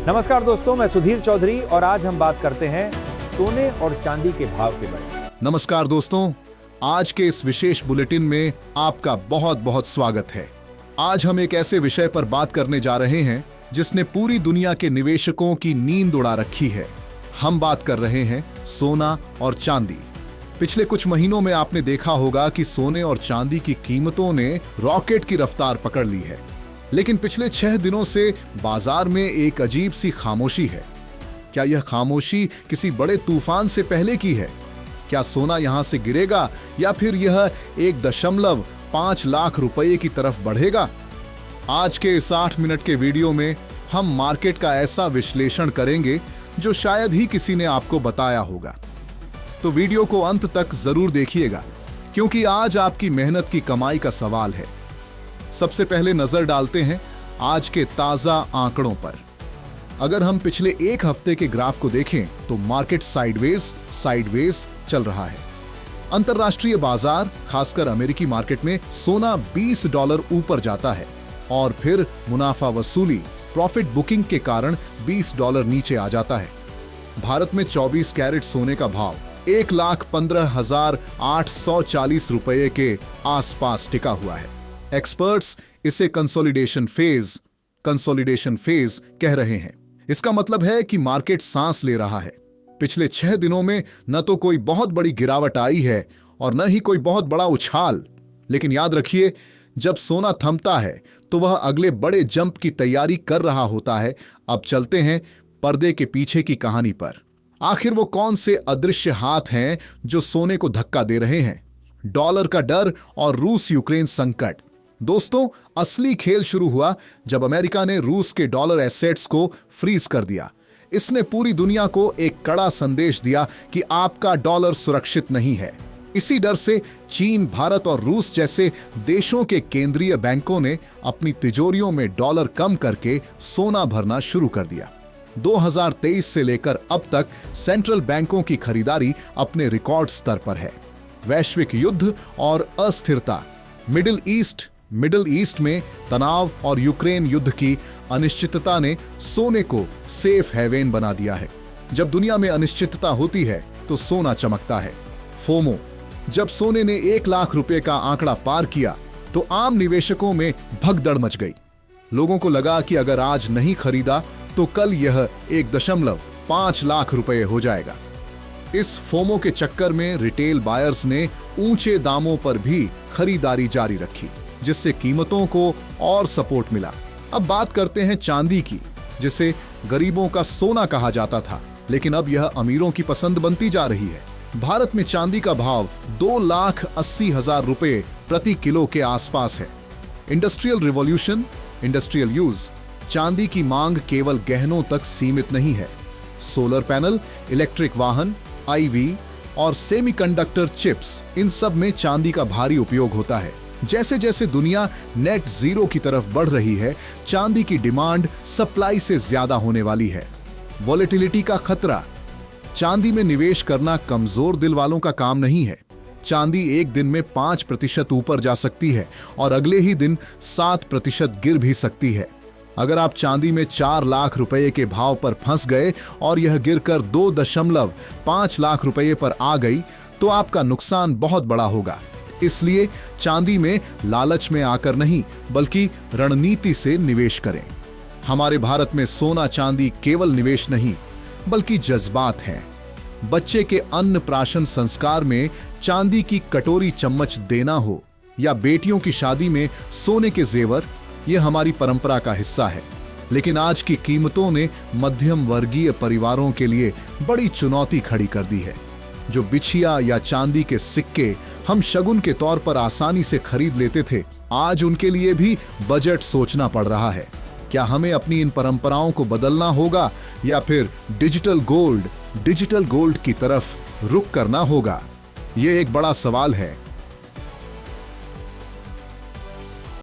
नमस्कार दोस्तों, मैं सुधीर चौधरी और आज हम बात करते हैं सोने और चांदी के भाव के बारे में। नमस्कार दोस्तों, आज के इस विशेष बुलेटिन में आपका बहुत बहुत स्वागत है। आज हम एक ऐसे विषय पर बात करने जा रहे हैं जिसने पूरी दुनिया के निवेशकों की नींद उड़ा रखी है। हम बात कर रहे हैं सोना और चांदी। पिछले कुछ महीनों में आपने देखा होगा कि सोने और चांदी की कीमतों ने रॉकेट की रफ्तार पकड़ ली है, लेकिन पिछले 6 दिनों से बाजार में एक अजीब सी खामोशी है। क्या यह खामोशी किसी बड़े तूफान से पहले की है? क्या सोना यहां से गिरेगा या फिर यह 1.5 लाख रुपए की तरफ बढ़ेगा? आज के इस 8 मिनट के वीडियो में हम मार्केट का ऐसा विश्लेषण करेंगे जो शायद ही किसी ने आपको बताया होगा। तो वीडियो को अंत तक जरूर देखिएगा, क्योंकि आज आपकी मेहनत की कमाई का सवाल है। सबसे पहले नजर डालते हैं आज के ताजा आंकड़ों पर। अगर हम पिछले एक हफ्ते के ग्राफ को देखें तो मार्केट साइडवेज चल रहा है। अंतरराष्ट्रीय बाजार, खासकर अमेरिकी मार्केट में सोना $20 ऊपर जाता है और फिर मुनाफा वसूली, प्रॉफिट बुकिंग के कारण $20 नीचे आ जाता है। भारत में 24 कैरेट सोने का भाव 1,15,840 रुपए के आसपास टिका हुआ है। एक्सपर्ट्स इसे कंसोलिडेशन फेज कह रहे हैं। इसका मतलब है कि मार्केट सांस ले रहा है। पिछले 6 दिनों में न तो कोई बहुत बड़ी गिरावट आई है और न ही कोई बहुत बड़ा उछाल। लेकिन याद रखिए, जब सोना थमता है तो वह अगले बड़े जंप की तैयारी कर रहा होता है। अब चलते हैं पर्दे के पीछे की कहानी पर। आखिर वो कौन से अदृश्य हाथ हैं जो सोने को धक्का दे रहे हैं? डॉलर का डर और रूस यूक्रेन संकट। दोस्तों, असली खेल शुरू हुआ जब अमेरिका ने रूस के डॉलर एसेट्स को फ्रीज कर दिया। इसने पूरी दुनिया को एक कड़ा संदेश दिया कि आपका डॉलर सुरक्षित नहीं है। इसी डर से चीन, भारत और रूस जैसे देशों के केंद्रीय बैंकों ने अपनी तिजोरियों में डॉलर कम करके सोना भरना शुरू कर दिया। 2023 से लेकर अब तक सेंट्रल बैंकों की खरीदारी अपने रिकॉर्ड स्तर पर है। वैश्विक युद्ध और अस्थिरता, मिडिल ईस्ट में तनाव और यूक्रेन युद्ध की अनिश्चितता ने सोने को सेफ हेवन बना दिया है। जब दुनिया में अनिश्चितता होती है तो सोना चमकता है। फोमो, जब सोने ने 1 लाख रुपए का आंकड़ा पार किया तो आम निवेशकों में भगदड़ मच गई। लोगों को लगा कि अगर आज नहीं खरीदा तो कल यह 1.5 लाख रुपए हो जाएगा। इस फोमो के चक्कर में रिटेल बायर्स ने ऊंचे दामों पर भी खरीदारी जारी रखी, जिससे कीमतों को और सपोर्ट मिला। अब बात करते हैं चांदी की, जिसे गरीबों का सोना कहा जाता था, लेकिन अब यह अमीरों की पसंद बनती जा रही है। भारत में चांदी का भाव 2,80,000 रुपए प्रति किलो के आसपास है। इंडस्ट्रियल रिवॉल्यूशन, इंडस्ट्रियल यूज, चांदी की मांग केवल गहनों तक सीमित नहीं है। सोलर पैनल, इलेक्ट्रिक वाहन, आईवी और सेमीकंडक्टर चिप्स, इन सब में चांदी का भारी उपयोग होता है। जैसे जैसे दुनिया नेट जीरो की तरफ बढ़ रही है, चांदी की डिमांड सप्लाई से ज्यादा होने वाली है। वॉलेटिलिटी का खतरा, चांदी में निवेश करना कमजोर दिल वालों का काम नहीं है। चांदी एक दिन में 5% ऊपर जा सकती है और अगले ही दिन 7% गिर भी सकती है। अगर आप चांदी में 4 लाख रुपए के भाव पर फंस गए और यह गिरकर 2.5 लाख रुपए पर आ गई तो आपका नुकसान बहुत बड़ा होगा। इसलिए चांदी में लालच में आकर नहीं, बल्कि रणनीति से निवेश करें। हमारे भारत में सोना चांदी केवल निवेश नहीं, बल्कि जज्बात हैं। बच्चे के अन्नप्राशन संस्कार में चांदी की कटोरी चम्मच देना हो या बेटियों की शादी में सोने के जेवर, यह हमारी परंपरा का हिस्सा है। लेकिन आज की कीमतों ने मध्यम वर्गीय परिवारों के लिए बड़ी चुनौती खड़ी कर दी है। जो बिछिया या चांदी के सिक्के हम शगुन के तौर पर आसानी से खरीद लेते थे, आज उनके लिए भी बजट सोचना पड़ रहा है। क्या हमें अपनी इन परंपराओं को बदलना होगा या फिर डिजिटल गोल्ड की तरफ रुख करना होगा? यह एक बड़ा सवाल है